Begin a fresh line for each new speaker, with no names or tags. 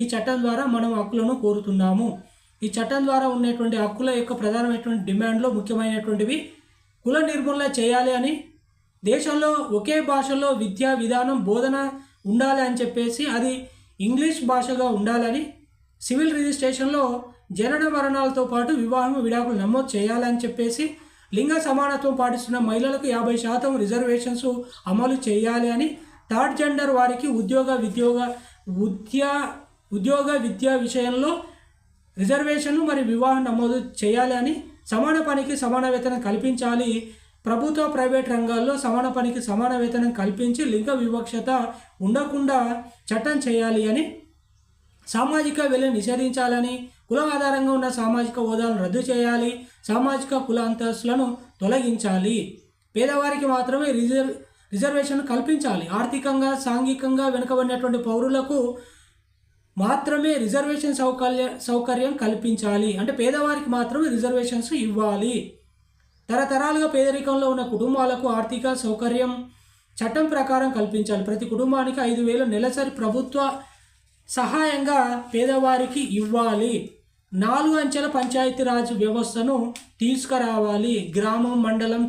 ఈ చట్టం ద్వారా మనం హక్కులను కోరుతున్నాము. ఈ చట్టం ద్వారా ఉన్నటువంటి హక్కుల యొక్క ప్రధానమైనటువంటి డిమాండ్లో ముఖ్యమైనటువంటివి కుల నిర్మూలన చేయాలి అని, దేశంలో ఒకే భాషలో విద్యా విధానం బోధన ఉండాలి అని చెప్పేసి అది ఇంగ్లీష్ భాషగా ఉండాలని, సివిల్ రిజిస్ట్రేషన్లో జనన మరణాలతో పాటు వివాహం విడాకులు నమోదు చేయాలని చెప్పేసి, లింగ సమానత్వం పాటిస్తున్న మహిళలకు 50% రిజర్వేషన్స్ అమలు చేయాలి అని, థర్డ్ జెండర్ వారికి ఉద్యోగ విద్యా విషయంలో రిజర్వేషన్లు మరియు వివాహం నమోదు చేయాలి అని, సమాన పనికి సమాన వేతనం కల్పించాలి, ప్రభుత్వ ప్రైవేట్ రంగాల్లో సమాన పనికి సమాన వేతనం కల్పించి లింగ వివక్షత ఉండకుండా చట్టం చేయాలి అని, సామాజిక వెలుగును నిషేధించాలని, కుల ఆధారంగా ఉన్న సామాజిక హోదాలను రద్దు చేయాలి, సామాజిక కుల అంతస్తులను తొలగించాలి, పేదవారికి మాత్రమే రిజర్వేషన్ కల్పించాలి, ఆర్థికంగా సాంఘికంగా వెనుకబడినటువంటి పౌరులకు మాత్రమే రిజర్వేషన్ సౌకర్యం కల్పించాలి. అంటే పేదవారికి మాత్రమే రిజర్వేషన్స్ ఇవ్వాలి. తరతరాలుగా పేదరికంలో ఉన్న కుటుంబాలకు ఆర్థిక సౌకర్యం చట్టం ప్రకారం కల్పించాలి. ప్రతి కుటుంబానికి 5,000 నెలసరి ప్రభుత్వ సహాయంగా పేదవారికి ఇవ్వాలి. 4 అంచెల పంచాయతీరాజ్ వ్యవస్థను తీసుకురావాలి. గ్రామం, మండలం